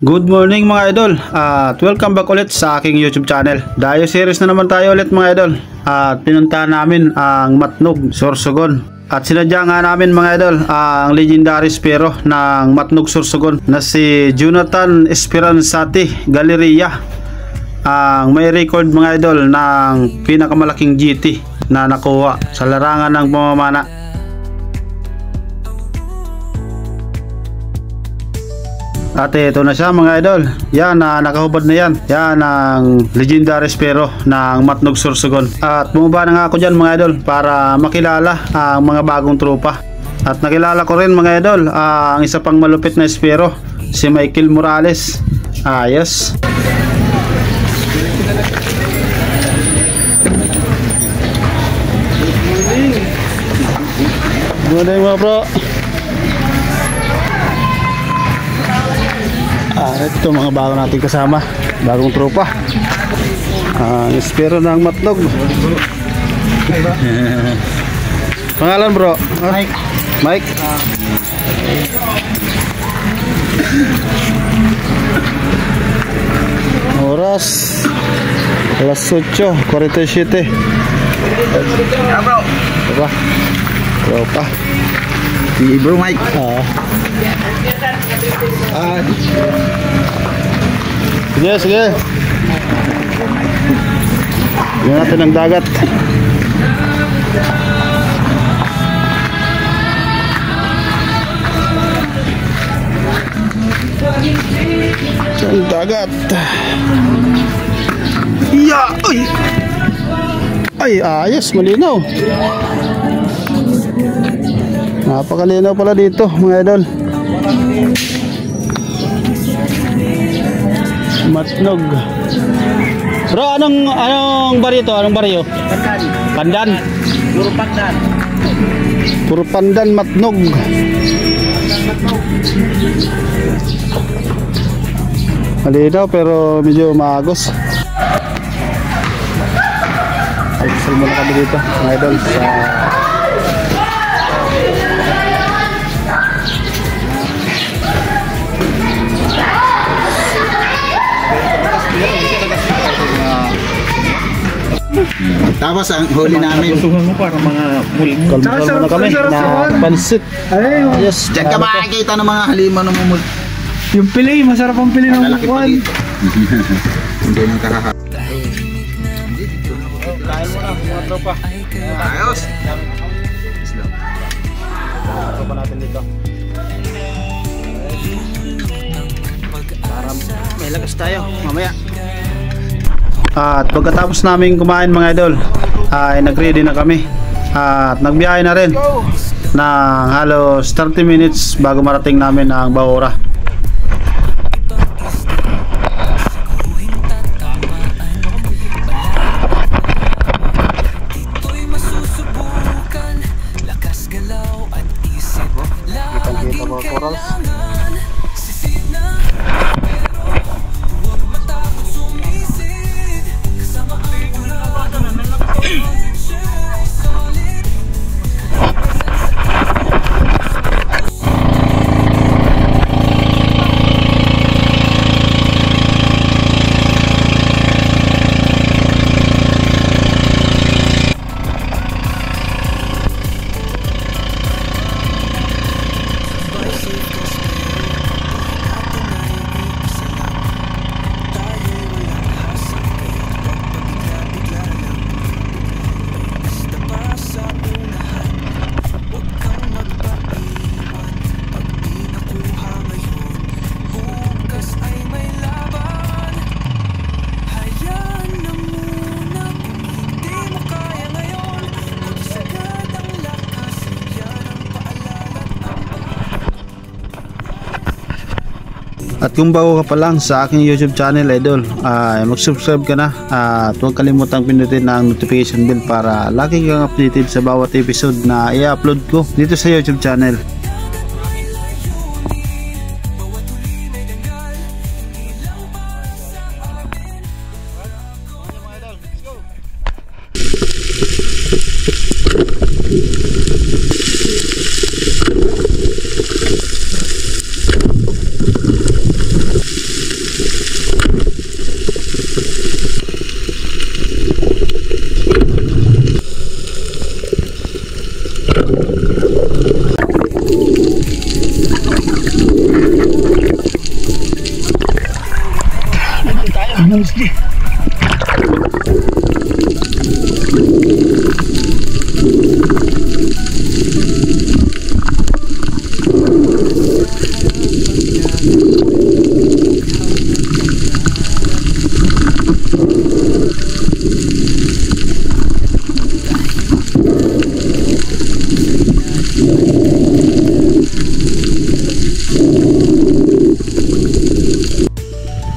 Good morning mga idol at welcome back ulit sa aking YouTube channel. Dayo series na naman tayo ulit mga idol at pinuntahan namin ang Matnog, Sorsogon. At sinadya nga namin mga idol ang legendary spero ng Matnog, Sorsogon na si Jonathan Esperanzati Galleria, ang may record mga idol ng pinakamalaking GT na nakuha sa larangan ng pamamana. At ito na siya mga idol. Yan, nakahubad na yan. Yan ang legendary spero ng Matnog, Sorsogon. At bumaba na nga ako dyan mga idol para makilala ang mga bagong tropa. At nakilala ko rin mga idol ang isa pang malupit na spero, si Michael Morales. Ayos. Good morning mga bro. Ito mga bago nating kasama, bagong tropa, espero ng Matnog. Pangalan bro? Mike. Mike? Oras alas 8:47. Ya bro. Tropa. Tropa. Si bro Mike. Sige, sige. Tingnan natin ang dagat. Ang dagat. Iya, ay. Ay, ayos, malinaw. Napakalinaw pala dito, mga idol. Matnog. Bro, anong baryo to? Anong baryo? Pandan. Puro pandan. Puro pandan, Matnog. Malinaw pero medyo maagos. Ay, pasal muna kami dito, mga idol, sa Tapos ang huli namin. mo para mga kalma na kami na pansit. Yes. Diyan ka makikita ng mga halimaw ng mumul. Yung pili, masarap ang pili ng buwan. Hindi nang kakaka. Kain mo na mga tropa. Ayos. Tropa natin dito. Para may lakas tayo mamaya. At pagkatapos namin kumain mga idol, ay nag-ready na kami at nagbiyahe na rin ng halos 30 minutes bago marating namin ang Baora. Kitang-kita mga corals. At kung bago ka pa lang sa aking YouTube channel idol, ay mag-subscribe ka na at huwag kalimutang pindutin ang notification bell para lagi kang updated sa bawat episode na i-upload ko dito sa YouTube channel. Namaste.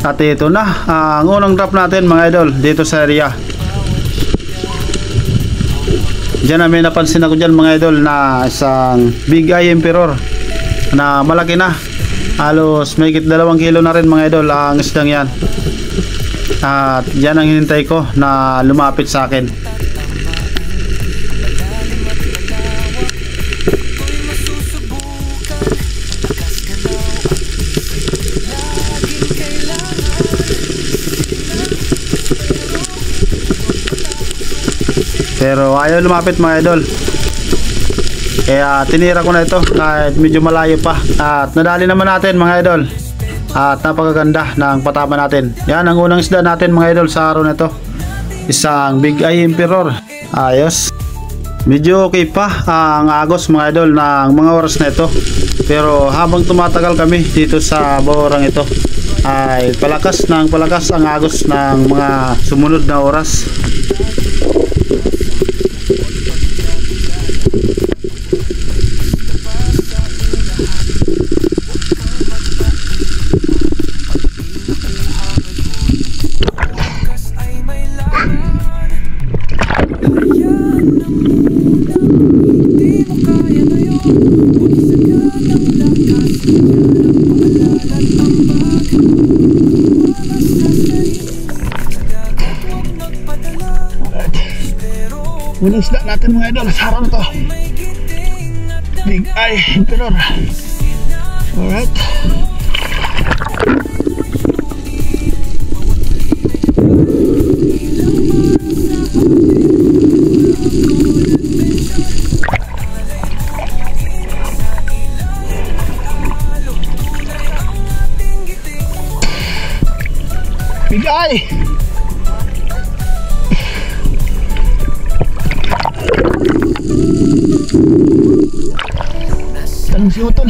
At ito na ang unang drop natin mga idol dito sa area. Diyan namin napansin ako dyan mga idol na isang Big Eye Emperor na malaki na. Halos may 2 kilo na rin mga idol ang isdang yan. At yan ang hinintay ko na lumapit sa akin. Pero ayaw lumapit mga idol. Kaya tinira ko na ito kahit medyo malayo pa. At nadali naman natin mga idol. At napakaganda ng patama natin. Yan ang unang isda natin mga idol sa araw na ito. Isang Big Eye Emperor. Ayos. Medyo okay pa ang agos mga idol ng mga oras na ito. Pero habang tumatagal kami dito sa bahurang ito, ay palakas ang agos ng mga sumunod na oras. Unang isda natin mga idol sa araw na to, Big Eye Emperor. Alright. Big Eye. Tanong si Utol.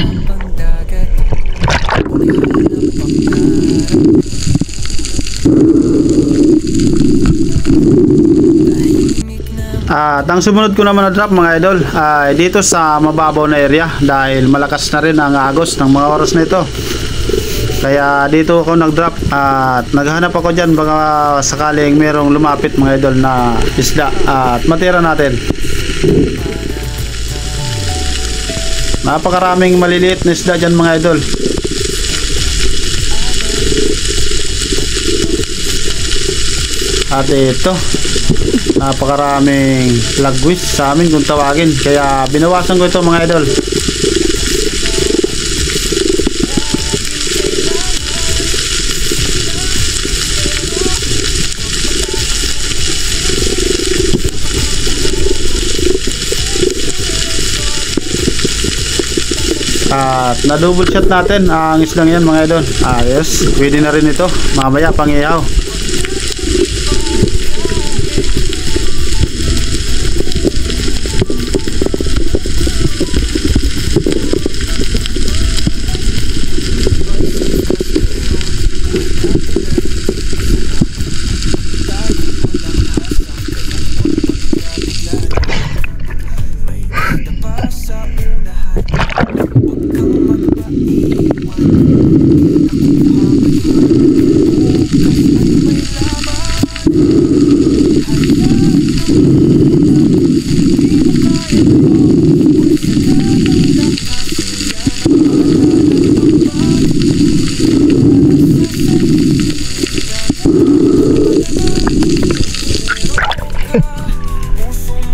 At ang sumunod ko naman na drop mga idol ay dito sa mababaw na area dahil malakas na rin ang agos ng mga oras na ito. Kaya dito ako nag-drop at naghanap ako dyan baka sakaling merong lumapit mga idol na isda at matira natin. Napakaraming maliliit na isda dyan mga idol. At ito, napakaraming lagwis sa amin kung tawagin. Kaya binawasan ko ito mga idol. At na-double shot natin ang islang yan mga idol. Ayos, pwede na rin ito. Mamaya pang-ihaw.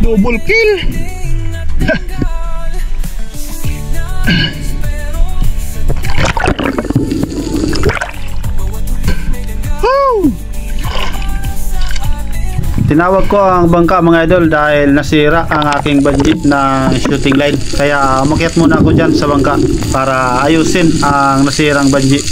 Double kill. Woo! Tinawag ko ang bangka mga idol dahil nasira ang aking budget na shooting line. Kaya umakyat muna ako dyan sa bangka para ayusin ang nasirang budget.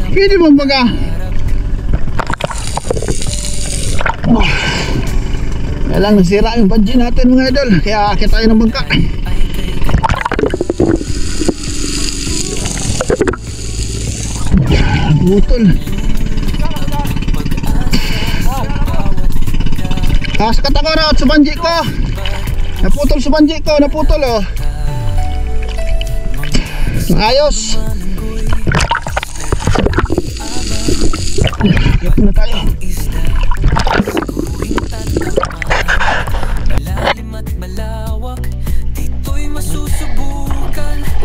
Pwede mo baga. Kailang nasira yung budget natin mga idol. Kaya akit tayo ng bangka. Butol. Sa katakara at sa banji ko. Naputol sa banji ko. Naputol oh. Ayos. Yap na tayo.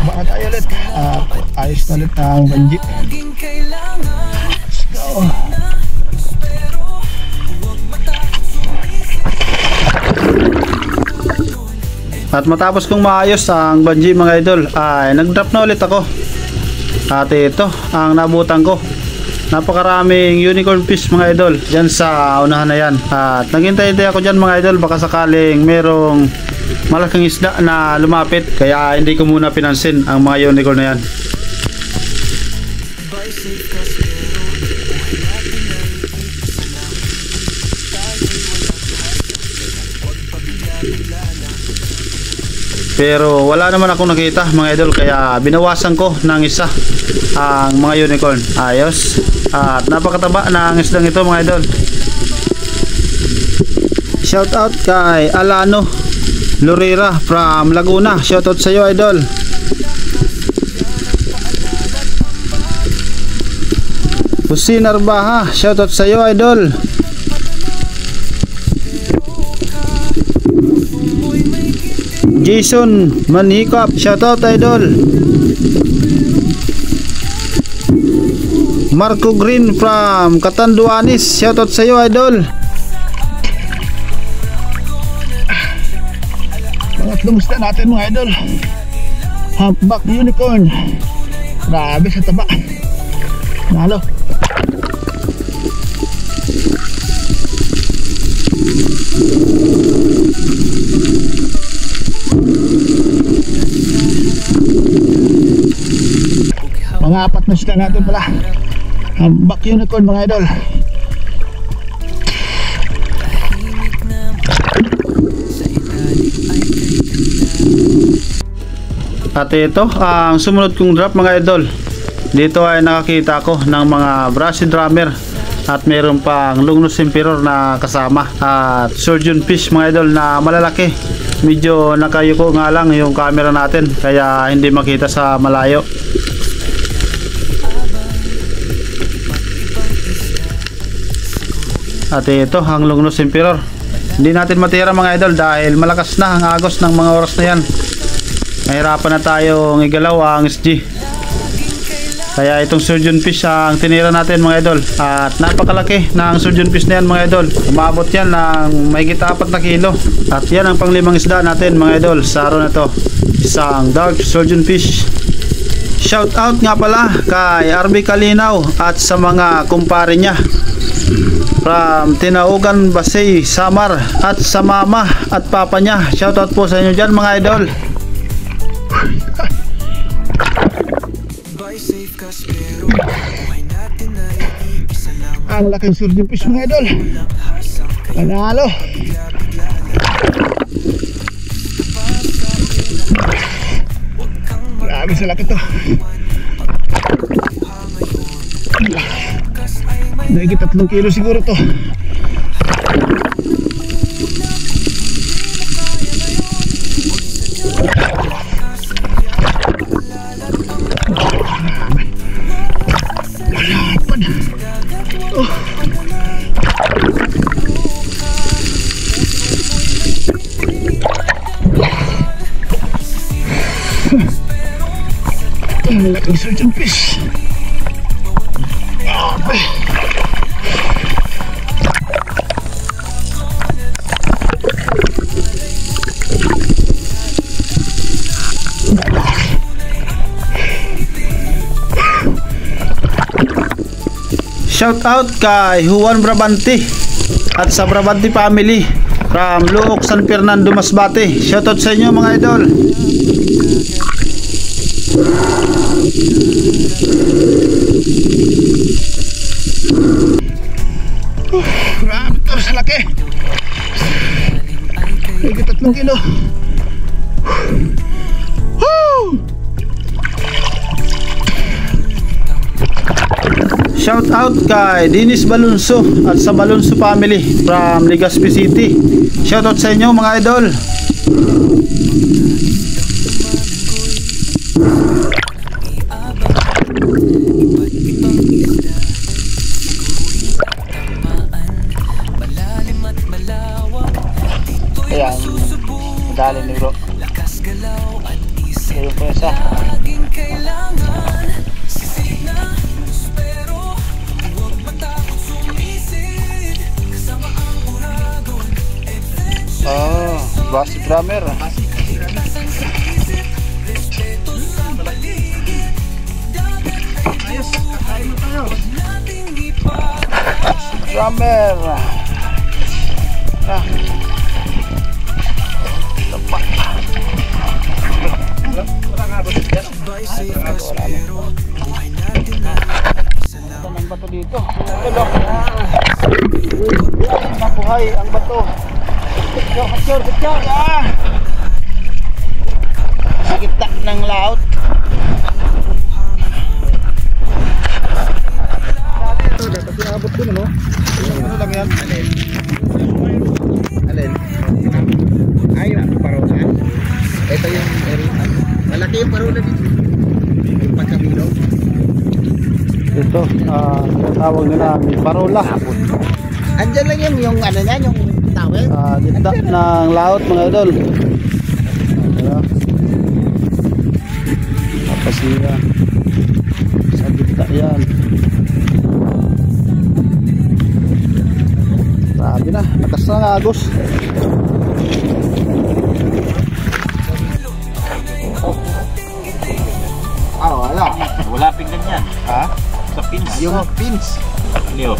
Baka tayo ulit. Ayos na ulit ang banji. Let's go. At matapos kong maayos ang bungee mga idol ay nag-drop na ulit ako. At ito ang nabutan ko. Napakaraming unicorn fish mga idol dyan sa unahan na yan. At naghintay-hintay ako dyan mga idol, baka sakaling merong malaking isda na lumapit. Kaya hindi ko muna pinansin ang mga unicorn na yan. Pero wala naman akong nakita mga idol, kaya binawasan ko ng isa ang mga unicorn. Ayos. At napakataba na ang isdang ito mga idol. Shout out kay Alano Lorera from Laguna. Shout out sa iyo idol. Husin Arbaha, shout out sa iyo idol. Jason Manhikap, shoutout idol. Marco Green from Catanduanes, shoutout sa iyo idol. Pangatlong isda natin mga idol. Humpback unicorn. Grabe sa taba. Nalo. Mga apat na sila natin pala. Humpback unicorn mga idol. At ito ang sumunod kong drop mga idol. Dito ay nakakita ko ng mga brassy drummer at meron pang Longnose Emperor na kasama at surgeon fish mga idol na malalaki. Medyo nakayuko nga lang yung camera natin kaya hindi makita sa malayo. At ito ang Longnose Emperor. Hindi natin matira mga idol dahil malakas na ang agos ng mga oras na yan. Nahirapan na tayong igalaw ang SG. Kaya itong surgeon fish ang tinira natin mga idol. At napakalaki ng surgeon fish na yan mga idol. Umabot yan ng mahigit 4 na kilo. At yan ang panglimang isda natin mga idol sa araw na to. Isang dark surgeon fish. Shout out nga pala kay RB Kalinaw at sa mga kumpare niya from Tinaugan, Basay, Samar at sa mama at papa niya. Shout out po sa inyo dyan mga idol. Ang laking surgeon fish mga idol. Panalo. Grabe sa laki to. Nagigit 3 kilo siguro to. Fish. Shout out kay Juan Brabante at sa Brabante family from Luok, San Fernando, Masbate. Shout out sa inyo mga idol. Grabe to sa laki. Higit 3 kilo. Woo! Shout out kay Dennis Balonso at sa Balonso family from Legazpi City. Shout out sa inyo mga idol. Ayan, madali ni bro. Ayun po isa. Oh, basic drummer. Ayos, kakain mo tayo. Drummer. Ah. Lepak. Wala nga ba dito yan? Ang bato dito. Nabuhay ang bato. Kacor. Sa gitna ng laot. Kasi abot ko no? Ano lang yan? Alin? Ay, parola. Ito yung malaki yung parola dito. Yung pagkabilog. Ito, tawag nila parola. Andyan lang yung ano niya, yung tawel. Gitna ng laot mga idol. Tapos yan. Sa gitna yan. Grabe na, lakas na agos. Wala pinggan yan. Ha? Sa pins. Yung pins. Niyo.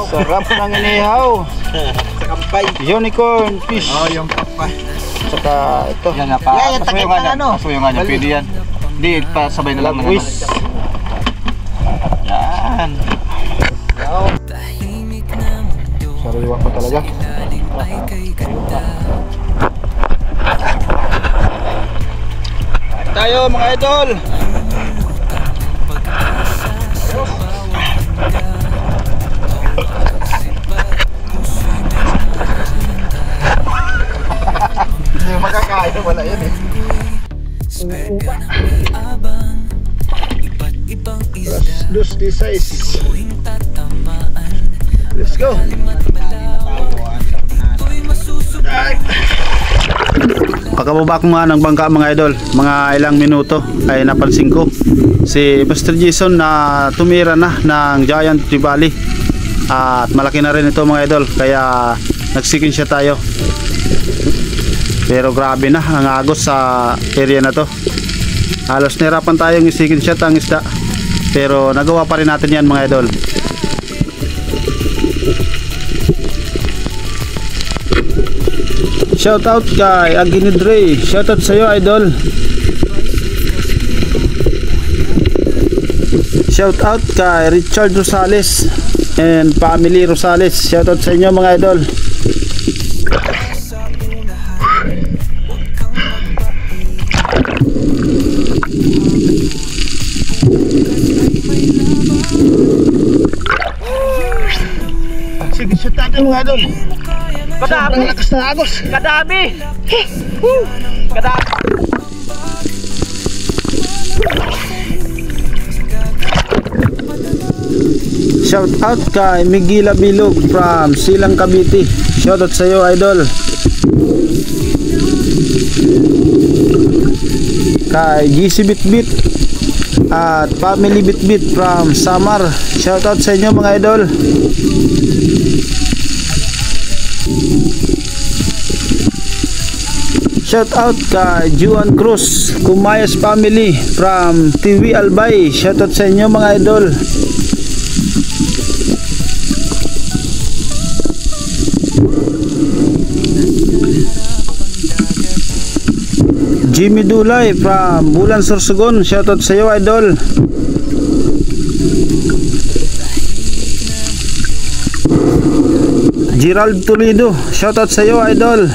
Sarap ng inihaw. Sa kampay. Unicorn fish. Oh, yung kampay. Saka ito. Yan nga pa. Yung takip ng ano. Pasuyo nga niya. Pwede yan. Hindi, pasabay na lang. Lagwis. Yan. Sariwa ko talaga. Tayo mga idol. Hindi makakain. Wala yan eh. Dos size. Let's go. Pagkababa ko nga ng bangka mga idol, mga ilang minuto ay napansin ko si Mr. Jason na tumira na ng Giant Trevally. At malaki na rin ito mga idol, kaya nagsikin siya tayo. Pero grabe na ang agos sa area na to. Halos nahirapan tayong isikin shot ang isda, pero nagawa pa rin natin yan mga idol. Shout out kay Aginidre. Shout out sa iyo idol. Shout out kay Richard Rosales and family Rosales. Shout out sa inyo mga idol. Sige, shoot natin mga idol. Sobrang lakas na agos. Kadami! Kadami! Shout out kay Migila Bilog from Silang Cavite. Shout out sa iyo idol. Kay GC Bitbit At Family Bitbit from Samar. Shoutout sa inyo mga idol. Shoutout kay Juan Cruz, Kumayas Family from TV Albay. Shoutout sa inyo mga idol. Jimmy Dulay from Bulan Sorsogon. Shoutout sa iyo idol. Gerald Toledo. Shoutout sa iyo idol.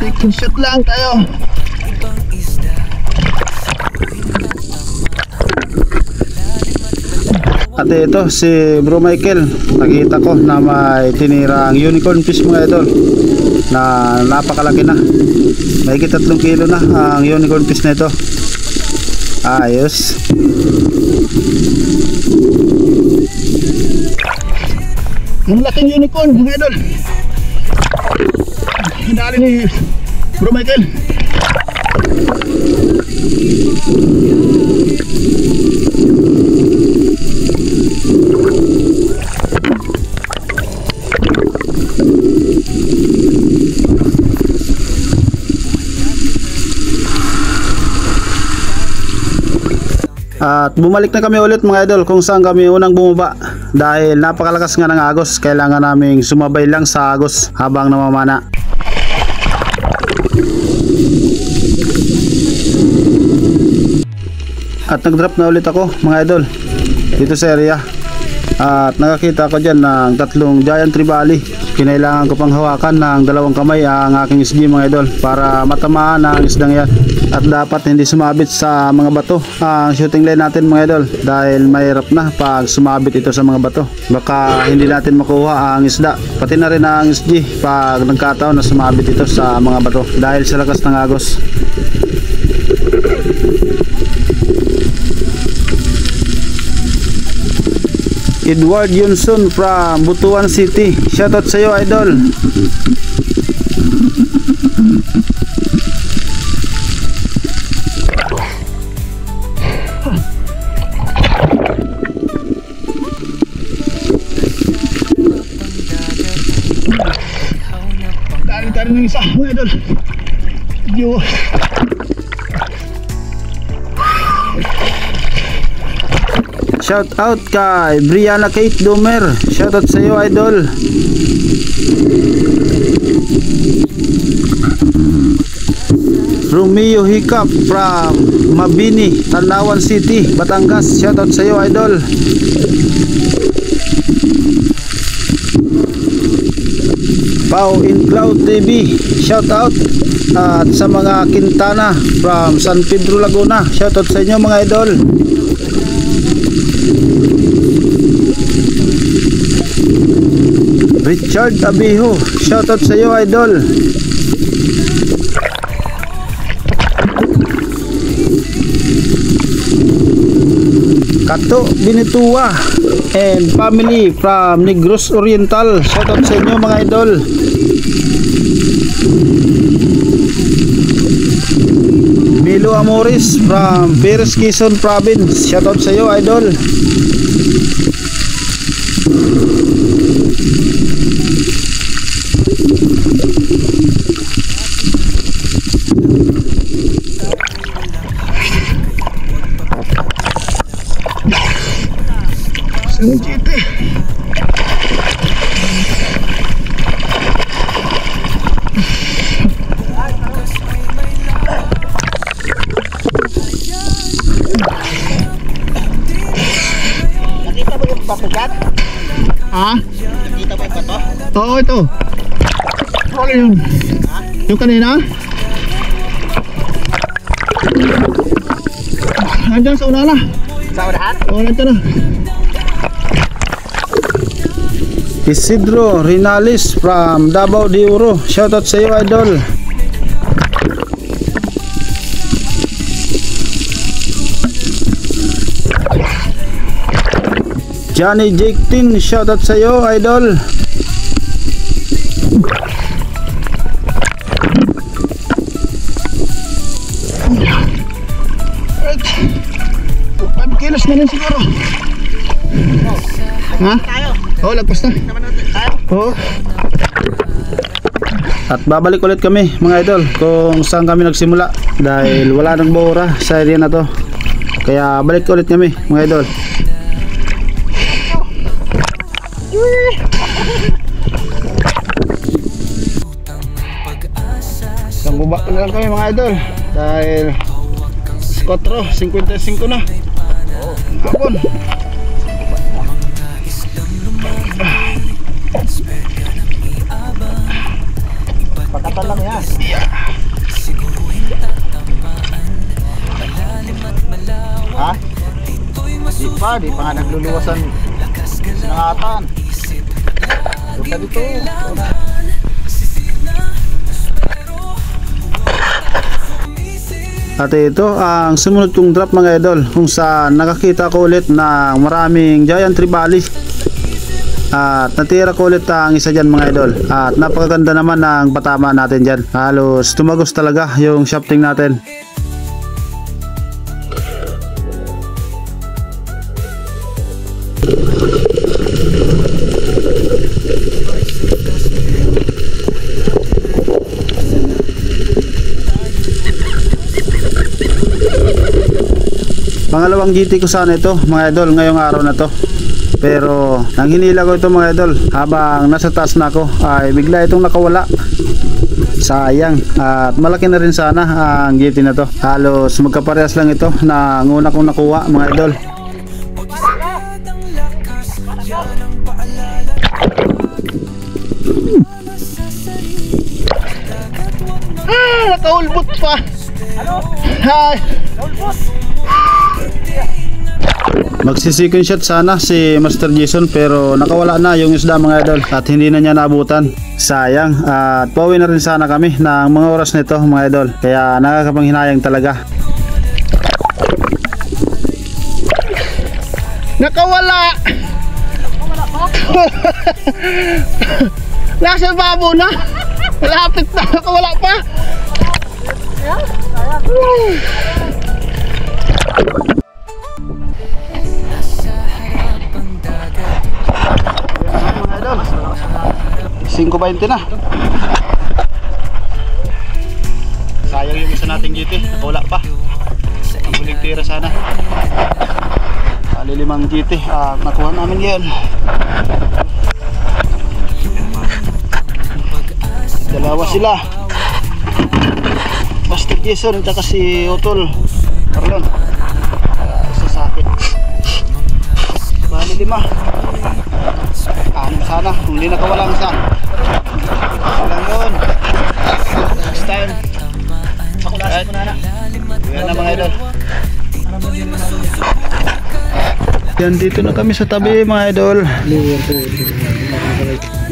Second shot lang tayo. At ito si Bro Michael, nakita ko na may tinirang unicorn fish mga idol na napakalaki na, may 3 kilo na ang unicorn fish na ito. Ayos. Ang laking unicorn mga idol. Hinali ni Bro Michael. At bumalik na kami ulit mga idol kung saan kami unang bumaba. Dahil napakalakas nga ng agos, kailangan naming sumabay lang sa agos habang namamana. At nag-drop na ulit ako mga idol dito sa area. At nakakita ko dyan ng 3 giant trevally. Kinailangan ko pang hawakan ng 2 kamay ang aking SG mga idol para matamaan ang isdang yan. At dapat hindi sumabit sa mga bato ang shooting line natin mga idol, dahil mahirap na pag sumabit ito sa mga bato. Baka hindi natin makuha ang isda, pati na rin ang SG pag nagkataon na sumabit ito sa mga bato dahil sa lakas ng agos. Edward Yunson from Butuan City. Shoutout sa iyo idol. Tari ng isa mga idol. Diyos. Shout out kay Brianna Kate Domer. Shout out sa iyo idol. Romeo Hiccup from Mabini, Tanawan City, Batangas. Shout out sa iyo idol. Pau in Cloud TV. Shout out. At sa mga Quintana from San Pedro Laguna. Shout out sa inyo mga idol. Richard Abiho, shoutout sa iyo idol. Kato Binitua and family from Negros Oriental, shoutout sa inyo mga idol. Milo Amores from Perez Quezon Province, shoutout sa iyo idol. Sungkiti. Nakita mo yung papugat? Ah? Nakita mo yung bato? Oo, ito. Ano yun? Yung kanina? Nandiyan sa una na. Sa unahan? Oo, nandiyan na. Isidro Rinalis from Davao de Oro, shoutout sa iyo idol. Johnny Jake Tin, shoutout sa iyo, idol. Right. 5 kilos na rin siguro. Ha? Oo, lagpas na. Oo. At babalik ulit kami mga idol kung saan kami nagsimula dahil wala nang bora sa area na to. Kaya balik ulit kami mga idol. Isang buba na lang kami mga idol dahil 4:55 na. Hapon. Pagkatan lang yan. Yeah. Ha? Di pa nga nagluluwasan singatan. Doon ka dito. At ito ang sumunod kong drop mga idol kung saan nakakita ko ulit ng maraming giant trevally. At natira ko ulit ang isa dyan mga idol. At napakaganda naman ng patama natin dyan. Halos tumagos talaga yung shafting natin. Pangalawang GT ko sana ito mga idol ngayong araw na to. Pero nang hinila ko ito mga idol habang nasa taas na ako ay bigla itong nakawala. Sayang. At malaki na rin sana ang GT na to. Halos magkaparehas lang ito na una kong nakuha mga idol. Nakaulbot pa. Ano? Hi. Magsi-second shot sana si Master Jason pero nakawala na yung isda mga idol at hindi na niya naabutan. Sayang. At pauwi na rin sana kami ng mga oras nito mga idol. Kaya nakakapanghinayang talaga. Nakawala. Nasa babo na. Malapit na. Nakawala pa. Mga idol, 5:20 na. Sayang yung isa nating GT, wala pa. Ang huling tira sana. Limang GT, nakuha namin yan. Dalawa sila. Master Jason at si Utol Marlon. Isa sa akin. Bali 5. Anim sana kung hindi nakawalang isa. Walang yun. Next time. Pakulasin mo na. Yan na mga idol. Yan, dito na kami sa tabi mga idol.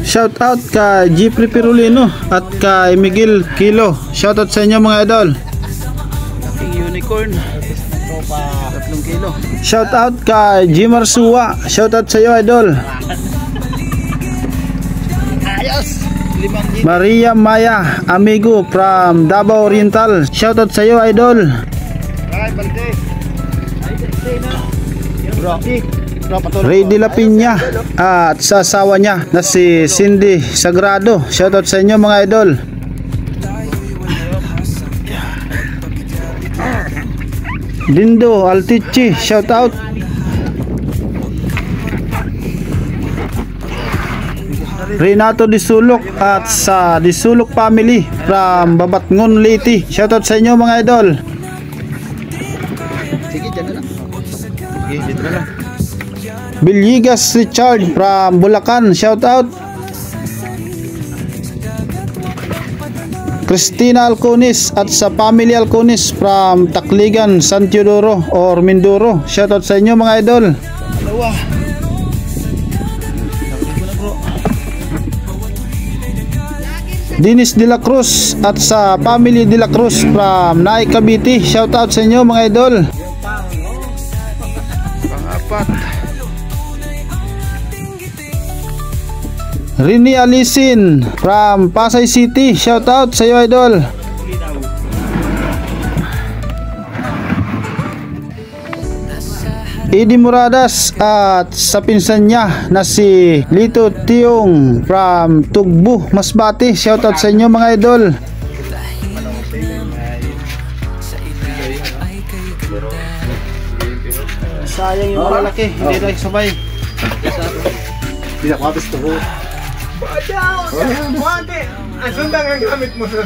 Shout out kay Jeffrey Pirulino at kay Miguel Kilo. Shout out sa inyo mga idol. Unicorn 3 kilo. Shout out kay Jimar Suwa. Shout out sa iyo idol. Ayos. Maria Maya Amigo from Davao Oriental. Shout out sa iyo idol. Ay, balde. Ray de la Piña at sa asawa niya na si Cindy Sagrado. Shout out sa inyo mga idol. Dindo Altichi, shout out. Renato Disulok at sa Disulok family from Babatngon, Leyte. Shout out sa inyo mga idol. Sige, dyan na lang. Okay, dito na lang. Billigas Richard from Bulacan, shout out. Cristina Alconis at sa family Alconis from Tacligan, San Teodoro or Mindoro. Shout out sa inyo mga idol. Dalawa. Dennis De La Cruz at sa family De La Cruz from Naik Cavite. Shout out sa inyo mga idol. Pang-apat. Rini Alisin from Pasay City. Shout out sa iyo, idol. Eddie Muradas at sa pinsan niya na si Lito Tiong from Tugbo, Masbate. Shoutout sa inyo mga idol. Sayang yung malalaki, hindi na sabay. Hindi na kapis to ko. Buwate! Ang sundang ang gamit mo sa